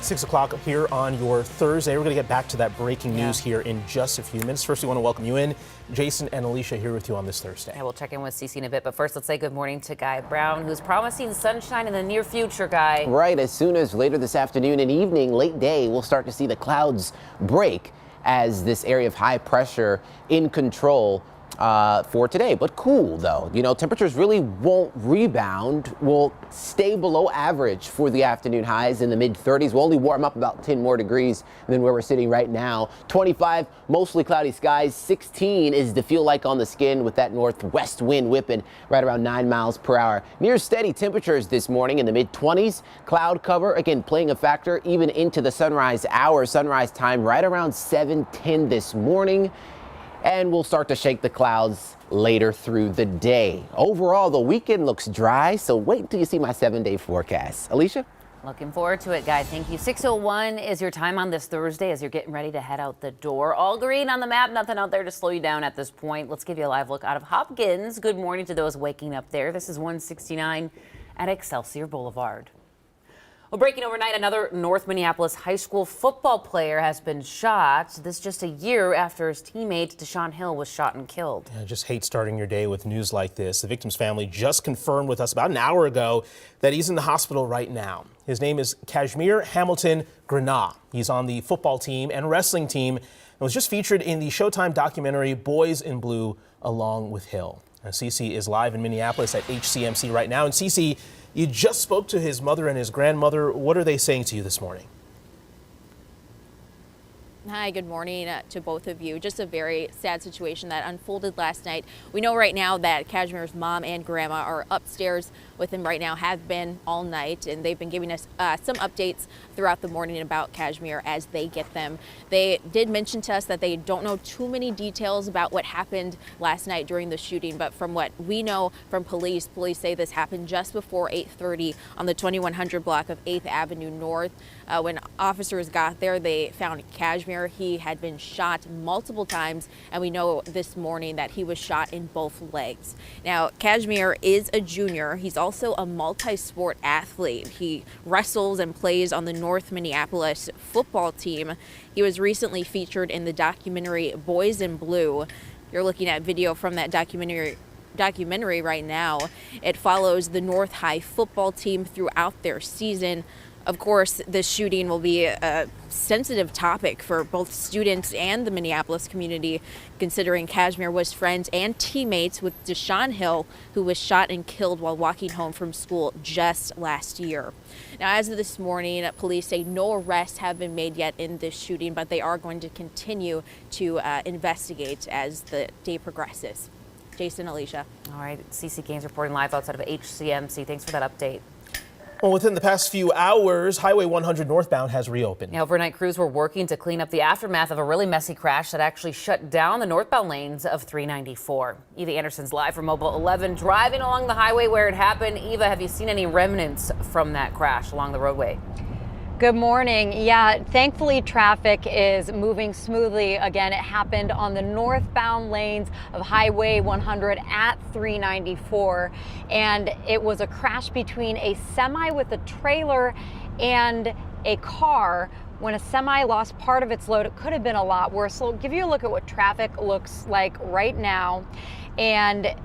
6 o'clock here on your Thursday. We're going to get back to that breaking news here in just a few minutes. First, we want to welcome you in. Jason and Alicia here with you on this Thursday. Yeah, we'll check in with Cece in a bit, but first let's say good morning to Guy Brown, who's promising sunshine in the near future, Guy. Right, as soon as later this afternoon and evening, late day, we'll start to see the clouds break as this area of high pressure in control for today, but cool though. You know, temperatures really won't rebound. Will stay below average for the afternoon highs in the mid 30s. We'll only warm up about 10 more degrees than where we're sitting right now. 25, mostly cloudy skies. 16 is the feel like on the skin with that northwest wind whipping right around 9 miles per hour. Near steady temperatures this morning in the mid 20s. Cloud cover again playing a factor even into the sunrise hour. Sunrise time right around 7:10 this morning. And we'll start to shake the clouds later through the day. Overall, the weekend looks dry, so wait until you see my 7-day forecast. Alicia? Looking forward to it, Guy. Thank you. 6:01 is your time on this Thursday as you're getting ready to head out the door. All green on the map, nothing out there to slow you down at this point. Let's give you a live look out of Hopkins. Good morning to those waking up there. This is 169 at Excelsior Boulevard. Well, breaking overnight, another North Minneapolis high school football player has been shot. This just a year after his teammate Deshaun Hill was shot and killed. I just hate starting your day with news like this. The victim's family just confirmed with us about an hour ago that he's in the hospital right now. His name is Kashmir Hamilton Granah. He's on the football team and wrestling team and was just featured in the Showtime documentary Boys in Blue along with Hill. Now, Cece is live in Minneapolis at HCMC right now. And Cece, you just spoke to his mother and his grandmother. What are they saying to you this morning? Hi, good morning to both of you. Just a very sad situation that unfolded last night. We know right now that Kashmir's mom and grandma are upstairs with him right now, have been all night, and they've been giving us some updates throughout the morning about Kashmir as they get them. They did mention to us that they don't know too many details about what happened last night during the shooting, but from what we know from police say this happened just before 8:30 on the 2100 block of 8th Avenue North. When officers got there, they found Kashmir. He had been shot multiple times, and we know this morning that he was shot in both legs. Now, Kashmir is a junior. He's also a multi-sport athlete. He wrestles and plays on the North Minneapolis football team. He was recently featured in the documentary Boys in Blue. You're looking at video from that documentary right now. It follows the North High football team throughout their season. Of course, this shooting will be a sensitive topic for both students and the Minneapolis community, considering Kashmir was friends and teammates with Deshaun Hill, who was shot and killed while walking home from school just last year. Now, as of this morning, police say no arrests have been made yet in this shooting, but they are going to continue to investigate as the day progresses. Jason, Alicia. All right, Cece Gaines reporting live outside of HCMC. Thanks for that update. Well, within the past few hours, Highway 100 northbound has reopened. Now, overnight crews were working to clean up the aftermath of a really messy crash that actually shut down the northbound lanes of 394. Eva Anderson's live from Mobile 11, driving along the highway where it happened. Eva, have you seen any remnants from that crash along the roadway? Good morning. Yeah, thankfully traffic is moving smoothly again. It happened on the northbound lanes of Highway 100 at 394, and it was a crash between a semi with a trailer and a car. When a semi lost part of its load, it could have been a lot worse. So I'll give you a look at what traffic looks like right now. And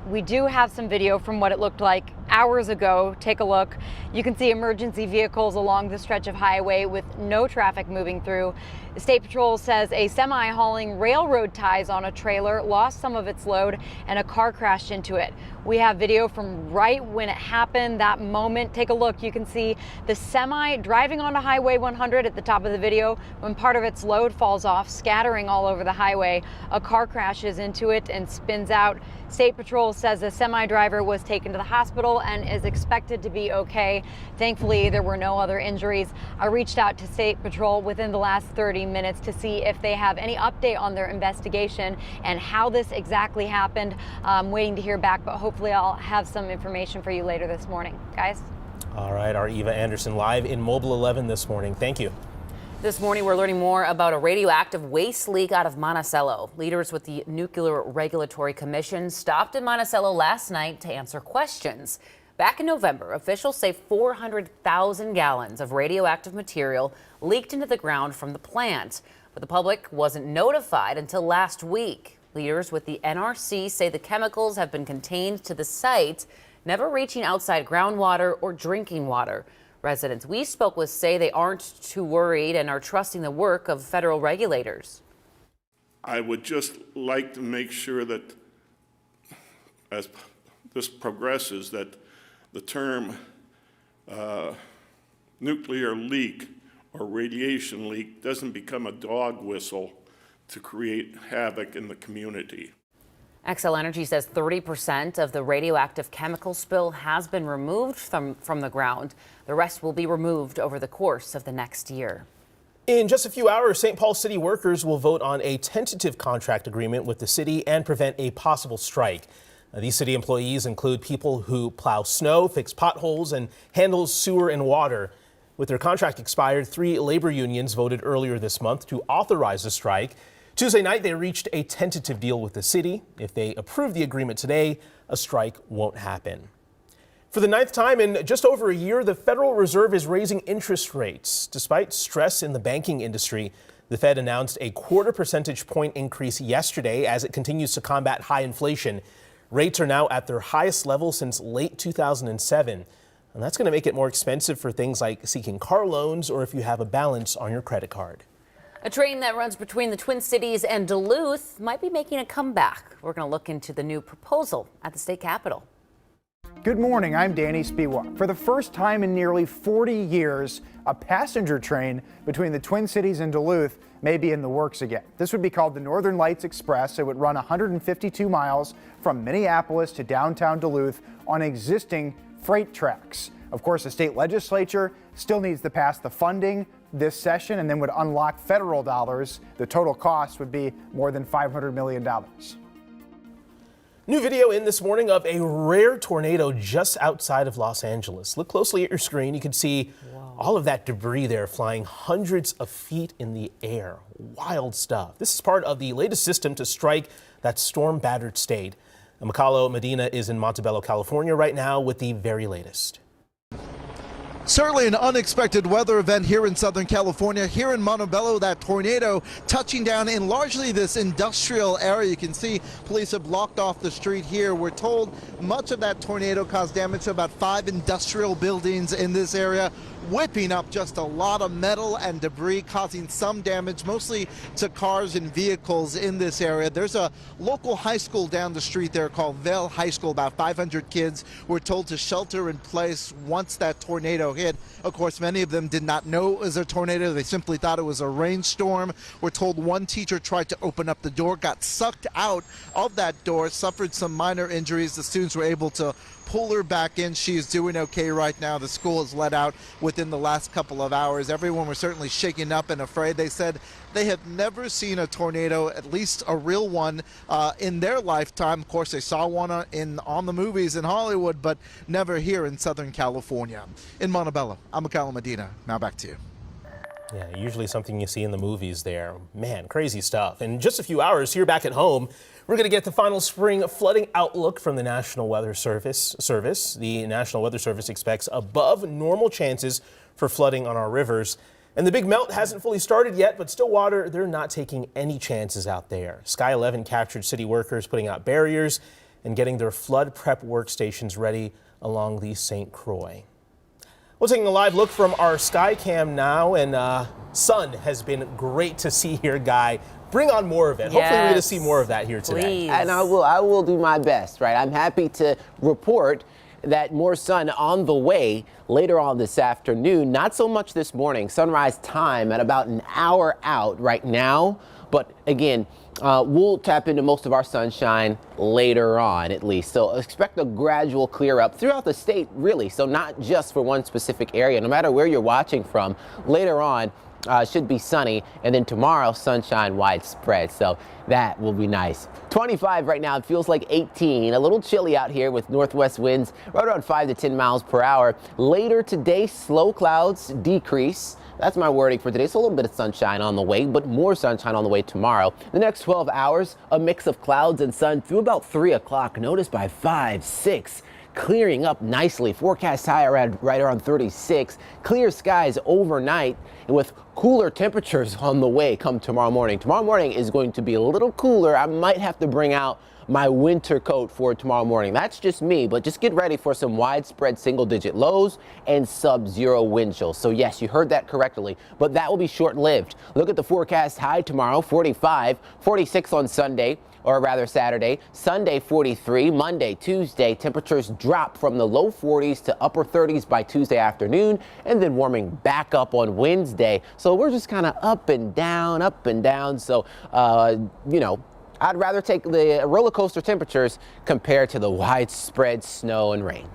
we do have some video from what it looked like hours ago. Take a look. You can see emergency vehicles along the stretch of highway with no traffic moving through. The State Patrol says a semi hauling railroad ties on a trailer lost some of its load and a car crashed into it. We have video from right when it happened, that moment. Take a look. You can see the semi driving onto Highway 100 at the top of the video. When part of its load falls off, scattering all over the highway, a car crashes into it and spins out. State Patrol says the semi driver was taken to the hospital and is expected to be okay. Thankfully, there were no other injuries. I reached out to State Patrol within the last 30 minutes to see if they have any update on their investigation and how this exactly happened. I'm waiting to hear back, but hopefully I'll have some information for you later this morning. Guys? All right, our Eva Anderson live in Mobile 11 this morning. Thank you. This morning, we're learning more about a radioactive waste leak out of Monticello. Leaders with the Nuclear Regulatory Commission stopped in Monticello last night to answer questions. Back in November, officials say 400,000 gallons of radioactive material leaked into the ground from the plant, but the public wasn't notified until last week. Leaders with the NRC say the chemicals have been contained to the site, never reaching outside groundwater or drinking water. Residents we spoke with say they aren't too worried and are trusting the work of federal regulators. I would just like to make sure that as this progresses, that the term nuclear leak or radiation leak doesn't become a dog whistle to create havoc in the community. Xcel Energy says 30% of the radioactive chemical spill has been removed from the ground. The rest will be removed over the course of the next year. In just a few hours, St. Paul city workers will vote on a tentative contract agreement with the city and prevent a possible strike. These city employees include people who plow snow, fix potholes, and handle sewer and water. With their contract expired, 3 labor unions voted earlier this month to authorize a strike. Tuesday night, they reached a tentative deal with the city. If they approve the agreement today, a strike won't happen. For the 9th time in just over a year, the Federal Reserve is raising interest rates. Despite stress in the banking industry, the Fed announced a 0.25 percentage point increase yesterday as it continues to combat high inflation. Rates are now at their highest level since late 2007. And that's going to make it more expensive for things like seeking car loans or if you have a balance on your credit card. A train that runs between the Twin Cities and Duluth might be making a comeback. We're going to look into the new proposal at the state capitol. Good morning, I'm Danny Spiwa. For the first time in nearly 40 years, a passenger train between the Twin Cities and Duluth may be in the works again. This would be called the Northern Lights Express. It would run 152 miles from Minneapolis to downtown Duluth on existing freight tracks. Of course, the state legislature still needs to pass the funding this session and then would unlock federal dollars. The total cost would be more than $500 million. New video in this morning of a rare tornado just outside of Los Angeles. Look closely at your screen. You can see all of that debris there flying hundreds of feet in the air. Wild stuff. This is part of the latest system to strike that storm-battered state. Makalo Medina is in Montebello, California right now with the very latest. Certainly an unexpected weather event here in Southern California. Here in Montebello, that tornado touching down in largely this industrial area. You can see police have blocked off the street here. We're told much of that tornado caused damage to about 5 industrial buildings in this area, whipping up just a lot of metal and debris, causing some damage, mostly to cars and vehicles in this area. There's a local high school down the street there called Vail High School. About 500 kids were told to shelter in place once that tornado hit. Of course, many of them did not know it was a tornado. They simply thought it was a rainstorm. We're told one teacher tried to open up the door, got sucked out of that door, suffered some minor injuries. The students were able to pull her back in. She is doing okay right now. The school is let out within the last couple of hours. Everyone was certainly shaken up and afraid. They said they have never seen a tornado, at least a real one, in their lifetime. Of course, they saw one on the movies in Hollywood, but never here in Southern California. In Montebello, I'm Makalo Medina. Now back to you. Yeah, usually something you see in the movies there. Man, crazy stuff. In just a few hours here back at home, we're going to get the final spring flooding outlook from the National Weather Service. The National Weather Service expects above normal chances for flooding on our rivers. And the big melt hasn't fully started yet, but Stillwater, they're not taking any chances out there. Sky 11 captured city workers putting out barriers and getting their flood prep workstations ready along the St. Croix. We're taking a live look from our Skycam now, and sun has been great to see here, Guy. Bring on more of it. Hopefully we're going to see more of that here today. Please. And I will do my best, right? I'm happy to report that more sun on the way later on this afternoon. Not so much this morning. Sunrise time at about an hour out right now. But again, we'll tap into most of our sunshine later on, at least. So expect a gradual clear up throughout the state, really. So not just for one specific area. No matter where you're watching from, later on should be sunny. And then tomorrow, sunshine widespread. So that will be nice. 25 right now. It feels like 18. A little chilly out here with northwest winds right around 5 to 10 miles per hour. Later today, slow clouds decrease. That's my wording for today. So a little bit of sunshine on the way, but more sunshine on the way tomorrow. The next 12 hours, a mix of clouds and sun through about 3 o'clock. Notice by 5, 6, clearing up nicely. Forecast high right around 36. Clear skies overnight, and with cooler temperatures on the way come tomorrow morning. Tomorrow morning is going to be a little cooler. I might have to bring out my winter coat for tomorrow morning. That's just me, but just get ready for some widespread single-digit lows and sub-zero wind chills. So yes, you heard that correctly, but that will be short-lived. Look at the forecast high tomorrow, 45, 46 on Sunday, or rather Saturday, Sunday 43, Monday, Tuesday, temperatures drop from the low 40s to upper 30s by Tuesday afternoon, and then warming back up on Wednesday. So we're just kind of up and down, up and down. So, you know, I'd rather take the roller coaster temperatures compared to the widespread snow and rain.